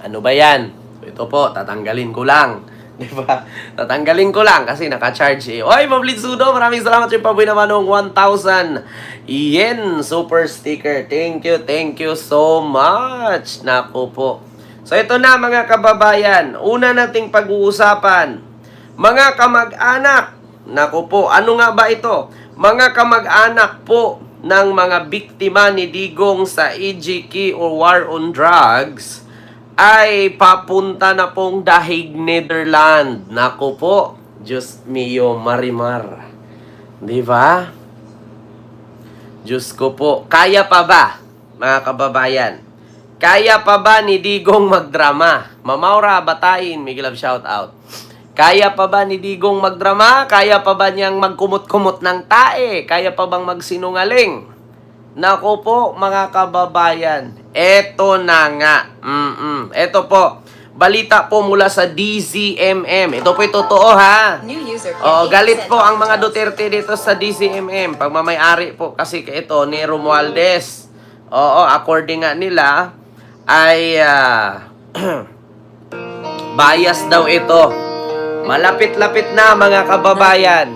Ano ba yan? Ito po, tatanggalin ko lang. Di ba? Tatanggalin ko lang kasi naka-charge eh. Oy, Mablitsudo, maraming salamat yung pabuhay naman ng 1,000 yen super sticker. Thank you so much. Naku po. So ito na mga kababayan, una nating pag-uusapan. Mga kamag-anak, naku po, ano nga ba ito? Mga kamag-anak po ng mga biktima ni Digong sa EGK o War on Drugs ay papunta na pong Dahig, Netherlands. Naku po, Diyos mio, Marimar. Di ba? Diyos ko po, kaya pa ba, mga kababayan? Kaya pa ba ni Digong magdrama? Mamaura, Batain, Miguel of shout out. Kaya pa ba ni Digong magdrama? Kaya pa ba niyang magkumot-kumot ng tae? Kaya pa bang magsinungaling? Nako po, mga kababayan, eto na nga. Eto po, balita po mula sa DZMM. Ito po yung totoo ha. Galit po ang mga Duterte dito sa DZMM. Pagmamayari po kasi ito ni Romualdez. According nga nila, ay bias daw ito. Malapit-lapit na mga kababayan.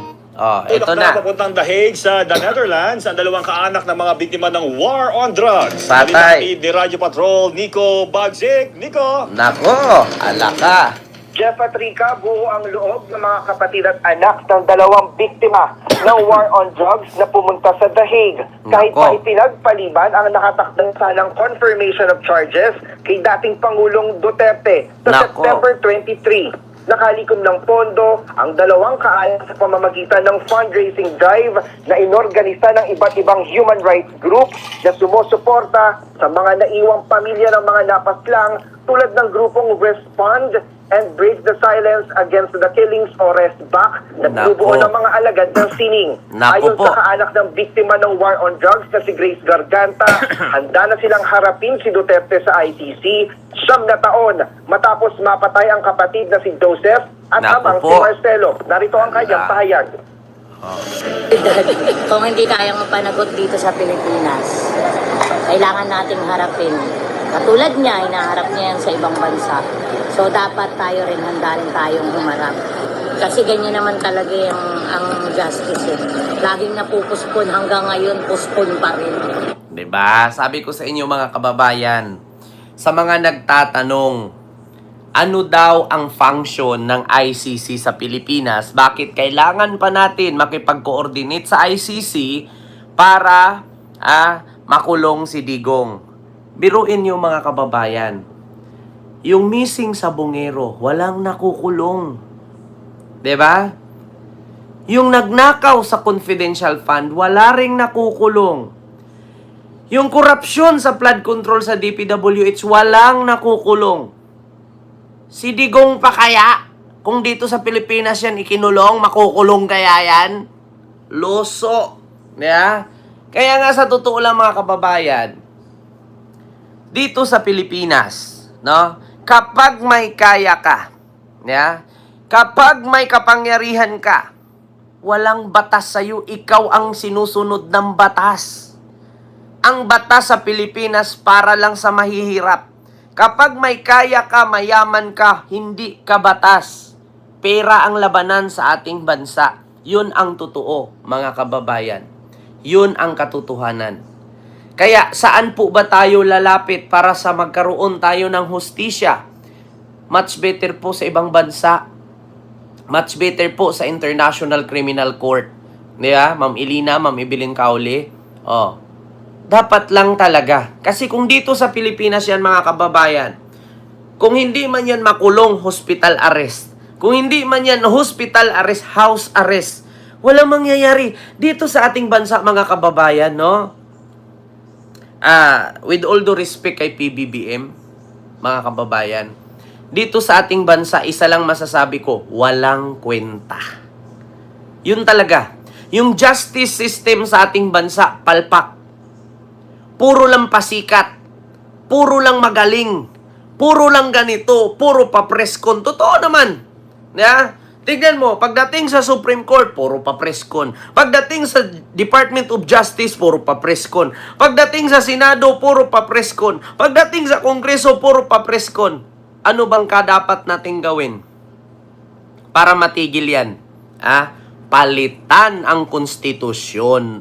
Ito na. Papuntang Dahig sa The Netherlands ang dalawang kaanak ng mga biktima ng War on Drugs. Patay. Ni Radyo Patrol, Nico Bagsik. Nico! Nako, alaka. Jeff at Rica, buo ang loob ng mga kapatid at anak ng dalawang biktima ng war on drugs na pumunta sa The Hague. Kahit Nako. pa ipinagpaliban ang nakatakdang salang confirmation of charges kay dating Pangulong Duterte sa Nako. September 23. Nakalikom ng pondo ang dalawang kaanak sa pamamagitan ng fundraising drive na inorganisa ng iba't ibang human rights group na sumusuporta sa mga naiwang pamilya ng mga napaslang tulad ng grupong Respond and Break the Silence Against the Killings o RESBAC na binubuo ng mga alagad ng sining. Nako Ayon po. sa kaanak ng biktima ng war on drugs na si Grace Garganta, handa na silang harapin si Duterte sa ICC 9 na taon matapos mapatay ang kapatid na si Joseph at Nako amang po. si Marcelo. Narito ang kanyang pahayag. Kung hindi kayang mapanagot dito sa Pilipinas, kailangan nating harapin. Katulad niya, hinaharap niya yan sa ibang bansa. So, dapat tayo rin, handa rin tayong humarap. Kasi ganyan naman talaga ang justice. Laging napupuspon, hanggang ngayon, puspon pa rin. Diba? Sabi ko sa inyo mga kababayan, sa mga nagtatanong, ano daw ang function ng ICC sa Pilipinas? Bakit kailangan pa natin makipag-coordinate sa ICC para makulong si Digong? Biruin niyo mga kababayan, yung missing sa Bungero, walang nakukulong. 'Di ba? Yung nagnakaw sa confidential fund, wala ring nakukulong. Yung korupsyon sa flood control sa DPWH, walang nakukulong. Si Digong pa kaya? Kung dito sa Pilipinas yan ikinulong, makukulong kaya yan? Loso. Yeah? Kaya nga sa totoo lang mga kababayan, dito sa Pilipinas, no? Kapag may kaya ka, yeah? Kapag may kapangyarihan ka, walang batas sa'yo, ikaw ang sinusunod ng batas. Ang batas sa Pilipinas para lang sa mahihirap. Kapag may kaya ka, mayaman ka, hindi ka batas. Pera ang labanan sa ating bansa. Yun ang totoo, mga kababayan. Yun ang katotohanan. Kaya saan po ba tayo lalapit para sa magkaroon tayo ng hustisya? Much better po sa ibang bansa. Much better po sa International Criminal Court. Diba? Ma'am Elina, Ma'am Evelyn Caule. Dapat lang talaga. Kasi kung dito sa Pilipinas yan mga kababayan, kung hindi man yan makulong, hospital arrest. Kung hindi man yan hospital arrest, house arrest. Walang mangyayari. Dito sa ating bansa mga kababayan, no? With all due respect kay PBBM, mga kababayan, dito sa ating bansa, isa lang masasabi ko, walang kwenta. Yun talaga. Yung justice system sa ating bansa, palpak. Puro lang pasikat. Puro lang magaling. Puro lang ganito. Puro pa preskon. Totoo naman. Yeah? Tignan mo, pagdating sa Supreme Court, puro pa preskon. Pagdating sa Department of Justice, puro pa preskon. Pagdating sa Senado, puro pa preskon. Pagdating sa Kongreso, puro pa preskon. Ano bang dapat nating gawin para matigil yan? Palitan ang konstitusyon.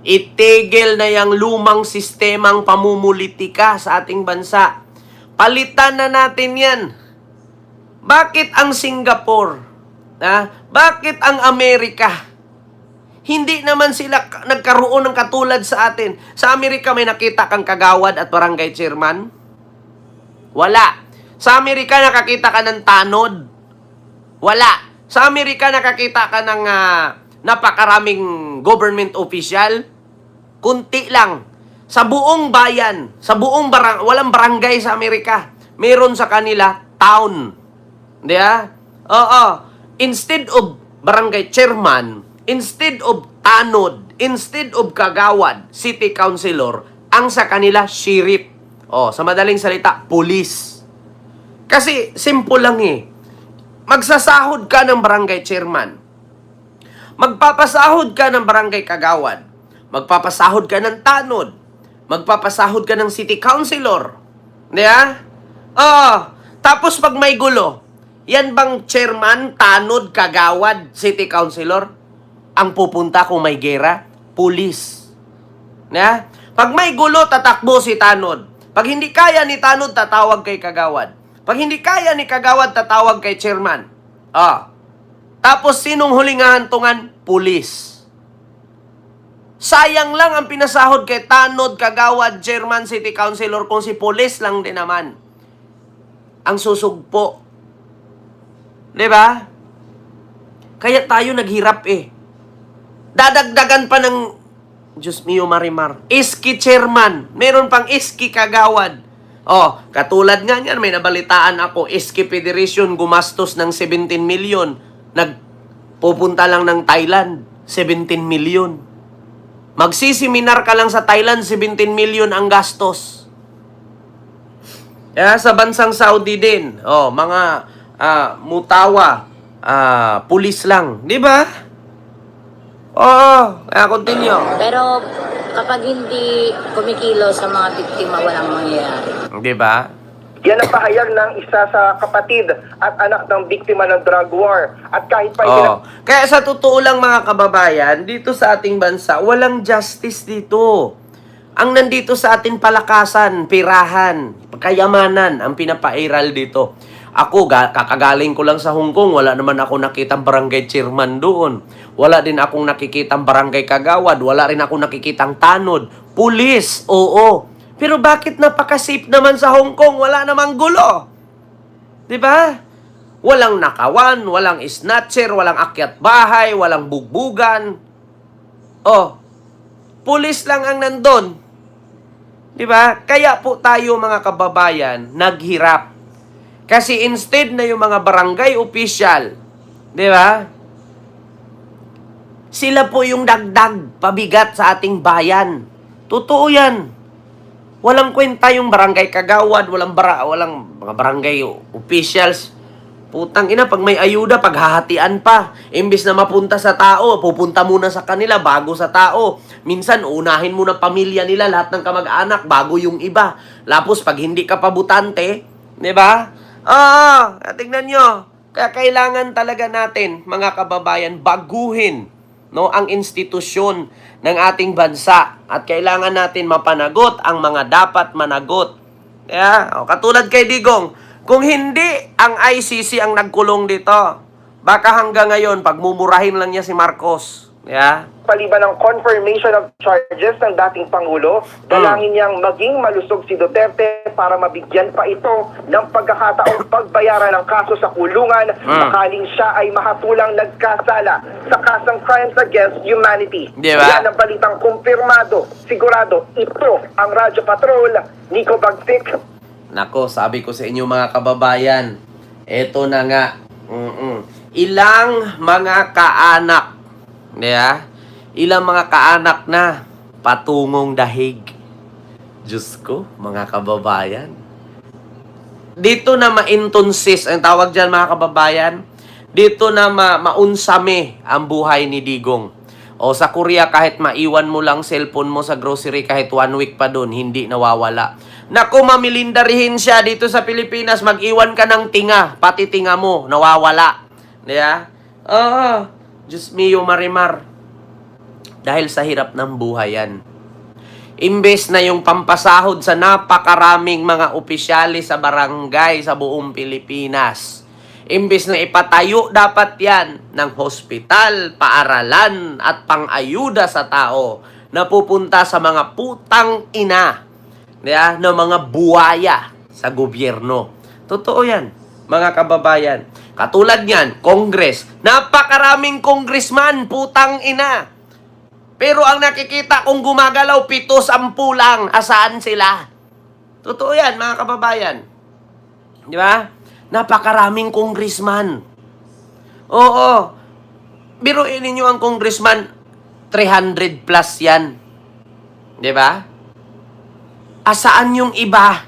Itigil na yung lumang sistemang pamumulitika sa ating bansa. Palitan na natin yan. Bakit ang Singapore? Bakit ang Amerika? Hindi naman sila nagkaroon ng katulad sa atin. Sa Amerika may nakita kang kagawad at barangay chairman? Wala. Sa Amerika nakakita ka ng tanod? Wala. Sa Amerika nakakita ka ng napakaraming government official? Kunti lang. Sa buong bayan, sa buong walang barangay sa Amerika. Meron sa kanila town. Di ba? Oo. Instead of barangay chairman, instead of tanod, instead of kagawad, city councilor, ang sa kanila sheriff. Sa madaling salita, police. Kasi simple lang Magsasahod ka ng barangay chairman. Magpapasahod ka ng barangay kagawad. Magpapasahod ka ng tanod. Magpapasahod ka ng city councilor. Di ba? Tapos pag may gulo, yan bang chairman, tanod, kagawad, city councilor? Ang pupunta kung may gera? Police. Di ba? Pag may gulo, tatakbo si tanod. Pag hindi kaya ni tanod, tatawag kay kagawad. Pag hindi kaya ni kagawad, tatawag kay chairman. Tapos sinong huling hahantungan? Pulis. Sayang lang ang pinasahod kay tanod, kagawad, chairman, city councilor kung si pulis lang din naman. Ang susugpo. Diba? Kaya tayo naghirap Dadagdagan pa ng, Diyos mio Marimar, iski chairman. Meron pang iski kagawad. Katulad nga niyan, may nabalitaan ako, iski federation gumastos ng 17 million. Nagpupunta lang ng Thailand, 17 million. Magsiseminar ka lang sa Thailand, 17 million ang gastos. Sa bansang Saudi din, mga mutawa, pulis lang. Di ba? Kaya continue. Pero kapag hindi kumikilo sa mga biktima, walang mangyayari. Di ba? Yan ang pahayag ng isa sa kapatid at anak ng biktima ng drug war. At kahit pa Kaya sa totoo lang mga kababayan, dito sa ating bansa, walang justice dito. Ang nandito sa atin palakasan, pirahan, kayamanan ang pinapairal dito. Ako, kakagaling ko lang sa Hong Kong, wala naman ako nakitang barangay chairman doon. Wala din akong nakikitang barangay kagawad, wala rin akong nakikitang tanod. Pulis, oo. Pero bakit napaka-safe naman sa Hong Kong? Wala namang gulo. 'Di ba? Walang nakawan, walang snatcher, walang akyat bahay, walang bugbugan. Pulis lang ang nandun. 'Di ba? Kaya po tayo mga kababayan, naghirap. Kasi instead na yung mga barangay official, 'di ba? Sila po yung dagdag pabigat sa ating bayan. Totoo 'yan. Walang kwenta yung barangay kagawad, walang mga barangay officials. Putang ina, pag may ayuda, paghahatian pa. Imbis na mapunta sa tao, pupunta muna sa kanila bago sa tao. Minsan, unahin muna pamilya nila, lahat ng kamag-anak, bago yung iba. Lapos, pag hindi ka pabutante, di ba? Tingnan nyo. Kaya kailangan talaga natin, mga kababayan, baguhin ang institusyon ng ating bansa. At kailangan natin mapanagot ang mga dapat managot. Katulad kay Digong, kung hindi ang ICC ang nagkulong dito, baka hanggang ngayon, pagmumurahin lang niya si Marcos. Paliban ng confirmation of charges ng dating Pangulo, dalangin niyang maging malusog si Duterte para mabigyan pa ito ng pagkakataong pagbayaran ng kaso sa kulungan sakaling siya ay mahatulang nagkasala sa kasang crimes against humanity. Diba? Yan ang balitang kumpirmado. Sigurado, ito ang Radyo Patrol. Nico Bagsik. Nako, sabi ko sa inyo mga kababayan, eto na nga. Ilang mga kaanak, ilang mga kaanak na patungong dahig. Diyos ko, mga kababayan. Dito na ma-intonsis, ang tawag dyan mga kababayan, dito na maunsame ang buhay ni Digong. O sa Korea, kahit maiwan mo lang cellphone mo sa grocery kahit 1 week pa dun, hindi nawawala. Naku, mamilindarihin siya dito sa Pilipinas, mag-iwan ka ng tinga, pati tinga mo, nawawala. Diba? Oo, Diyos mio marimar. Dahil sa hirap ng buhay yan. Imbes na yung pampasahod sa napakaraming mga opisyalis sa barangay sa buong Pilipinas. Imbes na ipatayo dapat yan ng hospital, paaralan at pang-ayuda sa tao na pupunta sa mga putang ina, na mga buwaya sa gobyerno. Totoo yan, mga kababayan. Katulad yan, Congress. Napakaraming congressman, putang ina. Pero ang nakikita kong gumagalaw, 7-10 lang. Asaan sila? Totoo yan, mga kababayan. Di ba? Napakaraming congressman. Oo. Biruin ninyo ang congressman, 300 plus yan. Di ba? Asaan yung iba?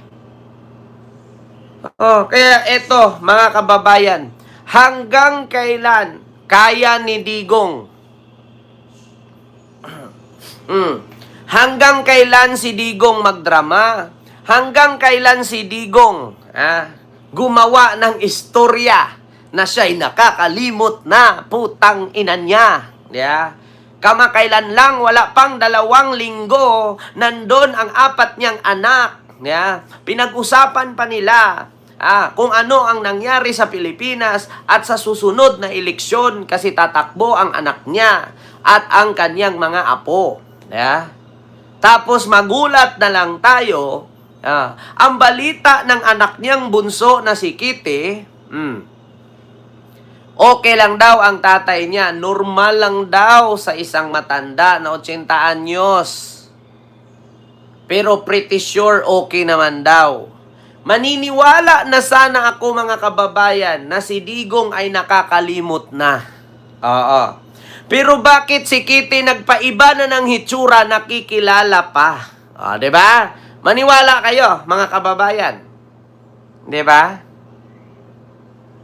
Kaya eto, mga kababayan, hanggang kailan kaya ni Digong? Hanggang kailan si Digong magdrama? Hanggang kailan si Digong gumawa ng istorya na siya'y nakakalimot na putang ina niya? Yeah. Kamakailan lang, wala pang 2 linggo, nandun ang 4 niyang anak. Yeah. Pinag-usapan pa nila kung ano ang nangyari sa Pilipinas at sa susunod na eleksyon kasi tatakbo ang anak niya at ang kanyang mga apo. Yeah. Tapos magulat na lang tayo, ang balita ng anak niyang bunso na si Kitty, okay lang daw ang tatay niya, normal lang daw sa isang matanda na 80 anyos. Pero pretty sure okay naman daw. Maniniwala na sana ako, mga kababayan, na si Digong ay nakakalimot na. Oo. Pero bakit si Kitty nagpaiba na ng hitsura, nakikilala pa? Diba? Maniwala kayo, mga kababayan. Diba?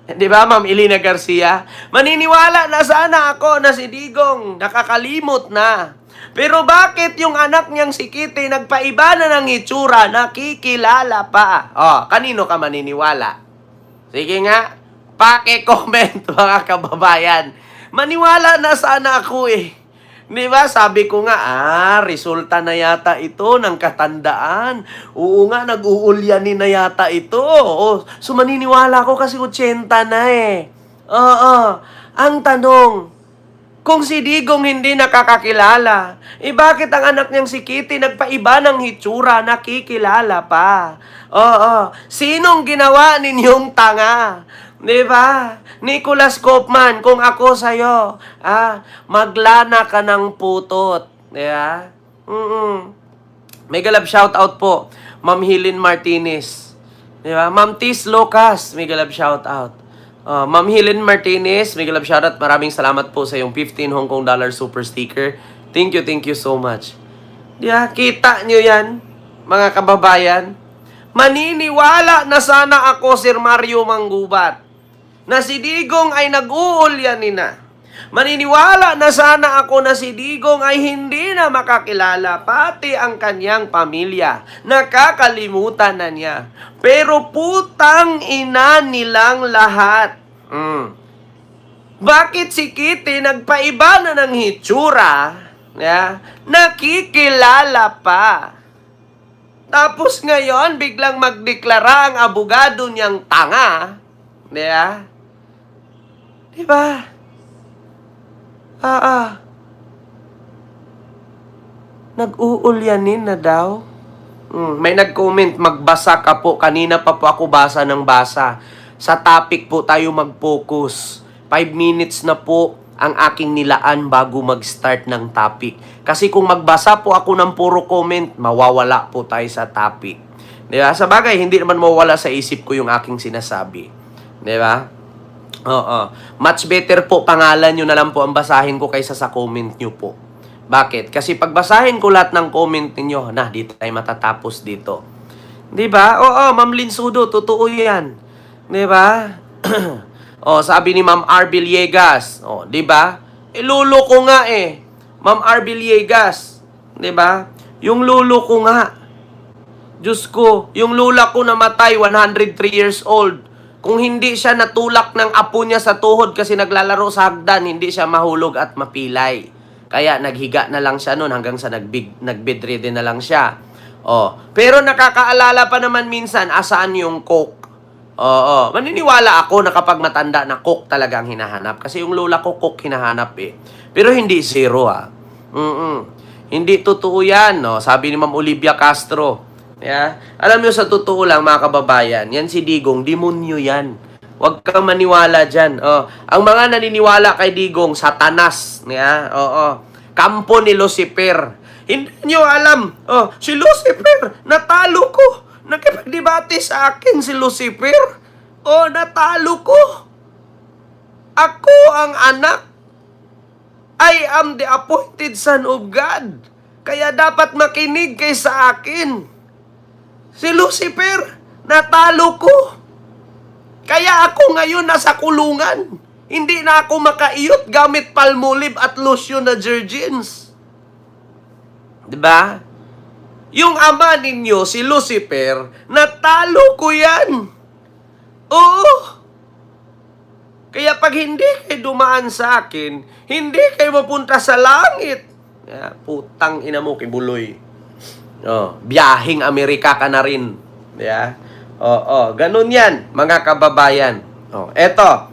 Diba, Ma'am Elena Garcia? Maniniwala na sana ako na si Digong nakakalimot na. Pero bakit yung anak niyang si Kitty nagpaiba na ng hitsura, nakikilala pa? Kanino ka maniniwala? Sige nga, paki-comment, mga kababayan. Maniwala na sana ako eh. Di ba? Sabi ko nga, resulta na yata ito ng katandaan. Oo nga, nag-uulyanin na yata ito. So maniniwala ko kasi 80 na eh. Ang tanong, kung si Digong hindi nakakakilala, bakit ang anak niyang si Kitty nagpaiba ng hitsura, nakikilala pa? Sinong ginawa ninyong tanga? Di ba? Nicholas Kaufman, kung ako sa'yo, maglana ka ng putot. Di ba? Mega love shoutout po, Ma'am Helen Martinez. Di ba? Ma'am Tis Lucas, mega love shoutout. Ma'am Helen Martinez, mega love shoutout. Maraming salamat po sa yung 15 Hong Kong dollar super sticker. Thank you so much. Di ba? Kita nyo yan, mga kababayan? Maniniwala na sana ako, Sir Mario Manggubat, na si Digong ay nag-uulyanin na. Maniniwala na sana ako na si Digong ay hindi na makakilala, pati ang kanyang pamilya. Nakakalimutan na niya. Pero putang ina nilang lahat. Bakit si Kitty nagpaiba na ng hitsura? Nakikilala pa. Tapos ngayon, biglang magdeklara ang abogado niyang tanga. Diba? Diba? Nag-uulyanin na daw. May nag-comment, magbasa ka po. Kanina pa po ako basa ng basa. Sa topic po tayo mag-focus. 5 minutes na po ang aking nilaan bago mag-start ng topic. Kasi kung magbasa po ako ng puro comment, mawawala po tayo sa topic. Diba? Sa bagay, hindi naman mawawala sa isip ko yung aking sinasabi. Diba? Much better po, pangalan nyo na lang po ang basahin ko kaysa sa comment nyo po. Bakit? Kasi pagbasahin ko lahat ng comment ninyo, di tayo matatapos dito. Diba? Ma'am Linsudo, totoo yan. Diba? Sabi ni Ma'am R. Villegas, diba? Lulo ko nga eh. Ma'am R. Villegas, 'di ba? Yung lolo ko nga. Diyos ko, yung lula ko namatay, 103 years old. Kung hindi siya natulak ng apo niya sa tuhod kasi naglalaro sa hagdan, hindi siya mahulog at mapilay. Kaya naghiga na lang siya noon hanggang sa nag-bedridden na lang siya. Oh, pero nakakaalala pa naman minsan asaan yung coke. Oo, maniniwala ako na kapag matanda na coke talagang hinahanap kasi yung lola ko coke hinahanap eh. Pero hindi zero Hindi totoo 'yan, no. Sabi ni Ma'am Olivia Castro. Yeah. Alam niyo sa totoo lang mga kababayan, yan si Digong, demonyo yan. Huwag kang maniwala dyan. Oh. Ang mga naniniwala kay Digong, satanas. Yeah? Oo. Kampo ni Lucifer. Hindi niyo alam. Oh, si Lucifer, natalo ko. Nakipagdebate sa akin si Lucifer. Oh, natalo ko. Ako ang anak. I am the appointed son of God. Kaya dapat makinig kay sa akin. Si Lucifer, natalo ko. Kaya ako ngayon nasa kulungan. Hindi na ako makaiyot gamit palmolive at lotion na Jergens. Diba? Yung ama ninyo, si Lucifer, natalo ko yan. Oo. Kaya pag hindi kayo dumaan sa akin, hindi kayo mapunta sa langit. Putang ina mo, kibuloy. Oh, biyahing Amerika ka na rin. Yeah? Oo, ganun yan, mga kababayan. Oh, eto.